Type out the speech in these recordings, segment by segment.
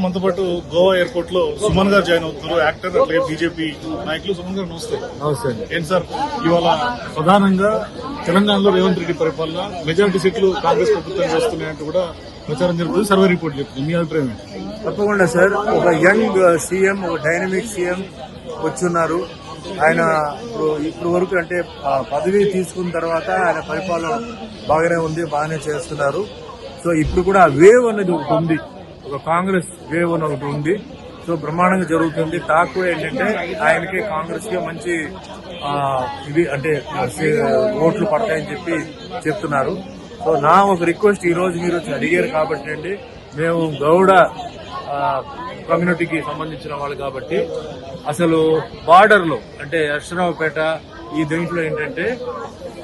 మనతో పాటు గోవా ఎయిర్పోర్ట్ లో సుమన్ గారు జాయిన్ అవుతున్నారు. యాక్టర్ అట్లే బీజేపీ నాయకులు. సుమన్ గారు నమస్తే. నమస్తే. ఏంటి సార్, ఇవాళ ప్రధానంగా తెలంగాణలో రేవంత్ రెడ్డి పరిపాలన మెజారిటీ సీట్లు కాంగ్రెస్ ప్రభుత్వం చేస్తున్నాయంటూ కూడా ప్రచారం జరుగుతుంది. సర్వే రిపోర్ట్ చెప్తుంది. మీ అభిప్రాయం ఏంటి? తప్పకుండా సార్, ఒక యంగ్ సీఎం, ఒక డైనమిక్ సీఎం వచ్చున్నారు. ఆయన ఇప్పుడు వరకు అంటే పదవి తీసుకున్న తర్వాత ఆయన పరిపాలన బాగానే ఉంది, బాగానే చేస్తున్నారు. సో ఇప్పుడు కూడా వేవ్ అనేది ఒకటి ఉంది, ఒక కాంగ్రెస్ వేవ్ అని ఒకటి ఉంది. సో బ్రహ్మాండంగా జరుగుతుంది. టాక్ కూడా ఏంటంటే ఆయనకి కాంగ్రెస్ కి మంచి ఇది అంటే ఓట్లు పడతాయని చెప్పి చెప్తున్నారు. సో నా ఒక రిక్వెస్ట్, ఈ రోజు మీరు అడిగారు కాబట్టి అండి, మేము గౌడ కమ్యూనిటీకి సంబంధించిన వాళ్ళు కాబట్టి అసలు బార్డర్ లో అంటే అశ్వరావుపేట ఈ దీంట్లో ఏంటంటే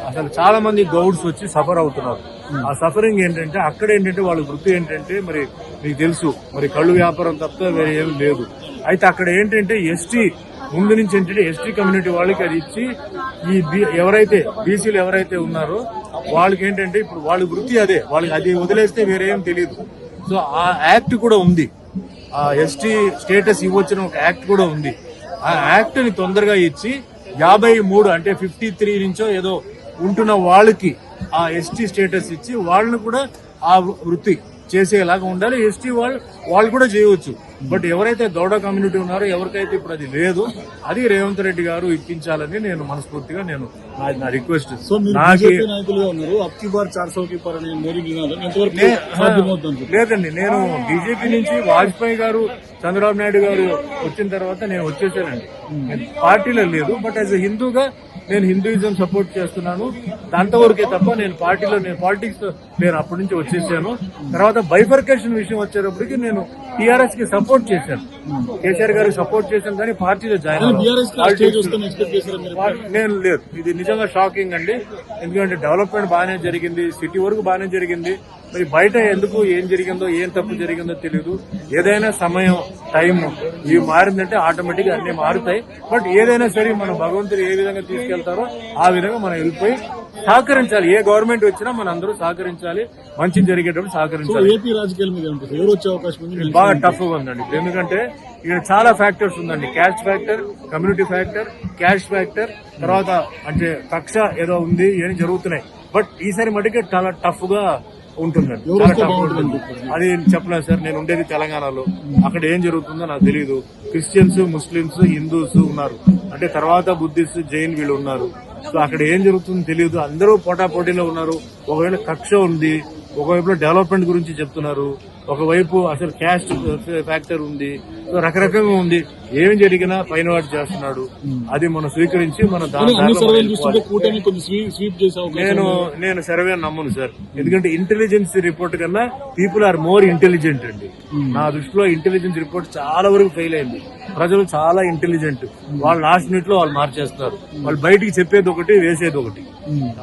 అసలు చాలా మంది గౌడ్స్ వచ్చి సఫర్ అవుతున్నారు. ఆ సఫరింగ్ ఏంటంటే అక్కడ ఏంటంటే వాళ్ళ వృత్తి ఏంటంటే మరి మీకు తెలుసు, మరి కళ్ళు వ్యాపారం తప్ప వేరే ఏమి లేదు. అయితే అక్కడ ఏంటంటే ఎస్టీ ముందు నుంచి ఏంటంటే ఎస్టీ కమ్యూనిటీ వాళ్ళకి అది ఇచ్చి ఈ ఎవరైతే బీసీలు ఎవరైతే ఉన్నారో వాళ్ళకి ఏంటంటే ఇప్పుడు వాళ్ళ వృత్తి అదే, వాళ్ళకి అది వదిలేస్తే వేరే ఏం తెలియదు. సో ఆ యాక్ట్ కూడా ఉంది, ఆ ఎస్టీ స్టేటస్ ఇవ్వచ్చిన ఒక యాక్ట్ కూడా ఉంది. ఆ యాక్ట్ ని తొందరగా ఇచ్చి 53 అంటే 53 నుంచో ఏదో ఉంటున్న వాళ్ళకి ఆ ఎస్టీ స్టేటస్ ఇచ్చి వాళ్ళని కూడా ఆ వృత్తి చేసేలాగా ఉండాలి. ఎస్టీ వాళ్ళు కూడా చేయవచ్చు. బట్ ఎవరైతే గౌడ కమ్యూనిటీ ఉన్నారో ఎవరికైతే ఇప్పుడు అది లేదు, అది రేవంత్ రెడ్డి గారు ఇప్పించాలని నేను మనస్ఫూర్తిగా నా రిక్వెస్ట్. లేదండి, నేను బీజేపీ నుంచి వాజ్పేయి గారు, చంద్రబాబు నాయుడు గారు వచ్చిన తర్వాత నేను వచ్చేసానండి. పార్టీలో లేదు, బట్ యాజ్ ఎ హిందూగా నేను హిందూయిజం సపోర్ట్ చేస్తున్నాను. అంతవరకే తప్ప నేను పాలిటిక్స్ నేను అప్పటి నుంచి వచ్చేసాను. తర్వాత బైఫర్కేషన్ విషయం వచ్చేటప్పటికి నేను టీఆర్ఎస్ కి సపోర్ట్ చేశాను, కేసీఆర్ గారికి సపోర్ట్ చేశాను, కానీ పార్టీలో జాయిన్ నేను లేదు. ఇది నిజంగా షాకింగ్ అండి. ఎందుకంటే డెవలప్మెంట్ బాగానే జరిగింది, సిటీ వరకు బాగానే జరిగింది. మరి బయట ఎందుకు ఏం జరిగిందో, ఏం తప్పు జరిగిందో తెలియదు. ఏదైనా సమయం, టైం ఇవి మారిందంటే ఆటోమేటిక్ గా అన్ని మారుతాయి. బట్ ఏదైనా సరే మన భగవంతుడు ఏ విధంగా తీసుకెళ్తారో ఆ విధంగా మనం వెళ్ళిపోయి సహకరించాలి. ఏ గవర్నమెంట్ వచ్చినా మన అందరూ సహకరించాలి, మంచి జరిగేటప్పుడు సహకరించాలి. ఏపీ రాజకీయాల మీద ఎవరు వచ్చే అవకాశం ఉంది? బాగా టఫ్ గా ఉందండి. ఎందుకంటే ఇక్కడ చాలా ఫ్యాక్టర్స్ ఉందండి. Caste factor, community factor, cash factor, తర్వాత అంటే కక్ష ఏదో ఉంది, ఏం జరుగుతున్నాయి. బట్ ఈసారి మటుకే చాలా టఫ్ గా ఉంటుందండి. అది చెప్పలేదు సార్, నేను ఉండేది తెలంగాణలో. అక్కడ ఏం జరుగుతుందో నాకు తెలియదు. క్రిస్టియన్స్, ముస్లిమ్స్, హిందూస్ ఉన్నారు, అంటే తర్వాత బుద్ధిస్ట్, జైన్ వీళ్ళు ఉన్నారు. సో అక్కడ ఏం జరుగుతుందో తెలియదు. అందరూ పోటాపోటీలో ఉన్నారు. ఒకవేళ కక్ష ఉంది, ఒకవైపులో డెవలప్మెంట్ గురించి చెప్తున్నారు, ఒకవైపు అసలు క్యాస్ట్ ఫ్యాక్టర్ ఉంది. సో రకరకంగా ఉంది. ఏం జరిగినా పైన వాటి చేస్తున్నాడు. అది మనం స్వీకరించి మన నేను సర్వే నమ్మను సార్. ఎందుకంటే ఇంటెలిజెన్స్ రిపోర్ట్ కన్నా పీపుల్ ఆర్ మోర్ ఇంటెలిజెంట్ అండి. నా దృష్టిలో ఇంటెలిజెన్స్ రిపోర్ట్ చాలా వరకు ఫెయిల్ అయింది. ప్రజలు చాలా ఇంటెలిజెంట్. వాళ్ళు లాస్ట్ మినిట్ లో వాళ్ళు మార్చేస్తారు. వాళ్ళు బయటికి చెప్పేది ఒకటి, వేసేది ఒకటి.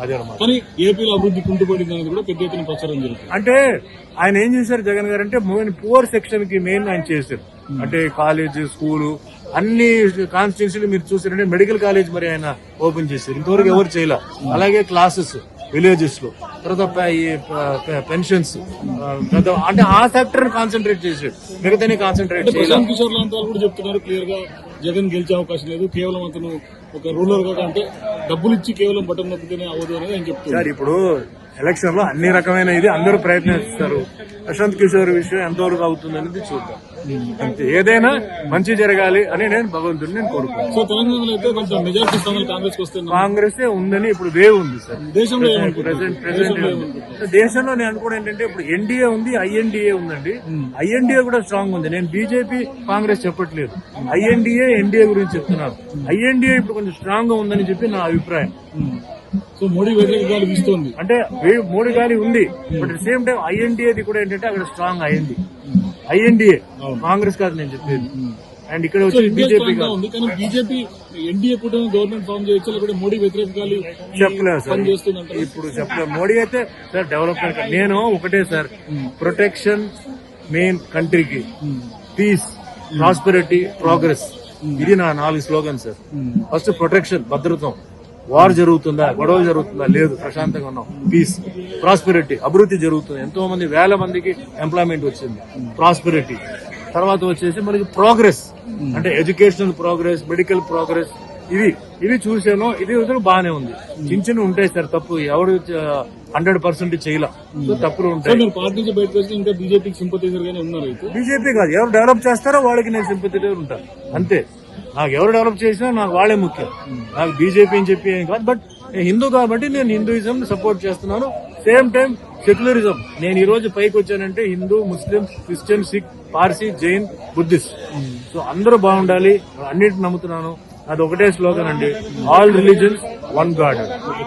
అదేనమాట. ఏపీలో అభివృద్ధి కుంటుపడింది అనేది కూడా పెద్ద ఎత్తున ప్రచారం జరుగుతుంది. అంటే ఆయన ఏం చేశారు జగన్ గారు అంటే పువర్ సెక్షన్ కి మెయిన్ ఆయన చేశారు. అంటే కాలేజ్, స్కూలు అన్ని కాన్స్టిట్యూన్సీలు మీరు చూసారంటే మెడికల్ కాలేజ్ మరి ఆయన ఓపెన్ చేశారు. ఇంతవరకు ఎవరు చేయలే. అలాగే క్లాసెస్ విలేజెస్ లో, తర్వాత ఈ పెన్షన్స్, అంటే ఆ సెక్టర్ కాన్సన్ట్రేట్ చేశాడు, మిగతానే కాన్సన్ట్రేట్ చేయాలి. కిషోర్ లాంటి వాళ్ళు కూడా చెప్తున్నారు క్లియర్ గా జగన్ గెలిచే అవకాశం లేదు, కేవలం అతను ఒక రూరల్ గా అంటే డబ్బులు ఇచ్చి కేవలం బటన్ నొక్కితేనే అవ్వదు అనేది ఆయన చెప్తున్నారు. ఇప్పుడు ఎలక్షన్ లో అన్ని రకమైన ఇది అందరూ ప్రయత్నిస్తారు. ప్రశాంత్ కిషోర్ విషయం ఎంతవరకు అవుతుంది అనేది చూద్దాం. అంతే, ఏదైనా మంచి జరగాలి అని నేను భగవంతుడిని నేను కోరుకుంటాను. సో తెలంగాణలో అయితే కొంచెం మెజారిటీ స్థానాలు కాంగ్రెస్ వస్తుంది. కాంగ్రెస్ ఉందని ఇప్పుడు వేవ్ ఉంది సార్ దేశంలో. దేశంలో నేను అనుకోవడం ఏంటంటే ఇప్పుడు ఎన్డీఏ ఉంది, ఐఎన్డీఏ ఉందండి. ఐఎన్డీఏ కూడా స్ట్రాంగ్ ఉంది. నేను బీజేపీ, కాంగ్రెస్ చెప్పట్లేదు, ఐఎన్డీఏ, ఎన్డీఏ గురించి చెప్తున్నాను. ఐఎన్డీఏ ఇప్పుడు కొంచెం స్ట్రాంగ్ గా ఉందని చెప్పి నా అభిప్రాయం. సో మోడీ వ్యతిరేక గాలి వీస్తోంది, అంటే మోడీ గాలి ఉంది. బట్ అట్ సేమ్ టైం ఐఎన్డీఏది కూడా ఏంటంటే అక్కడ స్ట్రాంగ్ అయింది. ఐఎన్డీఏ, కాంగ్రెస్ కాదు నేను చెప్పేది. అండ్ ఇక్కడ వచ్చి బీజేపీ ఉంది, కానీ బీజేపీ ఎన్డీఏ కూడా గవర్నమెంట్ ఫామ్ చేయొచ్చు, లేకపోతే మోడీ వ్యతిరేక గాలి చెప్పలేదు సార్. ఇప్పుడు చెప్పలేదు. మోడీ అయితే సార్ డెవలప్మెంట్, నేను ఒకటే సార్, ప్రొటెక్షన్ మెయిన్ కంట్రీకి, పీస్, ప్రాస్పెరిటీ, ప్రోగ్రెస్, ఇది నా 4 స్లోగన్ సార్. ఫస్ట్ ప్రొటెక్షన్, భద్రతం. వార్ జరుగుతుందా, గొడవ జరుగుతుందా, లేదు, ప్రశాంతంగా ఉన్నాం. పీస్, ప్రాస్పెరిటీ, అభివృద్ధి జరుగుతుంది. ఎంతో మంది వేల మందికి ఎంప్లాయ్మెంట్ వచ్చింది. ప్రాస్పెరిటీ, తర్వాత వచ్చేసి మనకి ప్రోగ్రెస్ అంటే ఎడ్యుకేషనల్ ప్రోగ్రెస్, మెడికల్ ప్రోగ్రెస్, ఇవి చూసాను. ఇది బాగానే ఉంది. చిన్న చిన్న ఉంటాయి సార్, తప్పు ఎవరు 100% చేయలే, సో తప్పులు ఉంటాయి. మీరు పార్టీ నుంచి బయటకు వచ్చి ఇంకా బీజేపీకి సింపతైజర్ గానే ఉన్నారు అయితే? బీజేపీ కాదు, ఎవరు డెవలప్ చేస్తారో వాళ్ళకి నేను సింపతిగా ఉంటాను అంతే. నాకు ఎవరు డెవలప్ చేసినా నాకు వాళ్ళే ముఖ్యం. నాకు బీజేపీ అని చెప్పి ఏం కాదు, బట్ నేను హిందూ కాబట్టి నేను హిందూయిజం సపోర్ట్ చేస్తున్నాను. Same time secularism. నేను ఈ రోజు పైకి వచ్చానంటే Hindu, Muslim, Christian, Sikh, Parsi, Jain, Buddhist, so అందరూ బాగుండాలి, అన్నిటిని నమ్ముతున్నాను. అది ఒకటే స్లోగన్ అండి, all religions one God.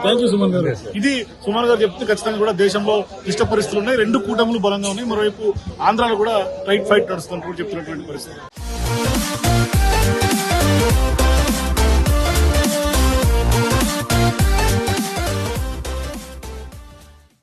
Thank you Suman garu. ఇది సుమన్ గారు చెప్తే ఖచ్చితంగా కూడా దేశంలో క్లిష్ట పరిస్థితులు ఉన్నాయి, 2 కూటములు బలంగా ఉన్నాయి, మరోవైపు ఆంధ్రాలో కూడా టైట్ ఫైట్ నడుస్తున్నట్టు చెప్తున్నటువంటి పరిస్థితి.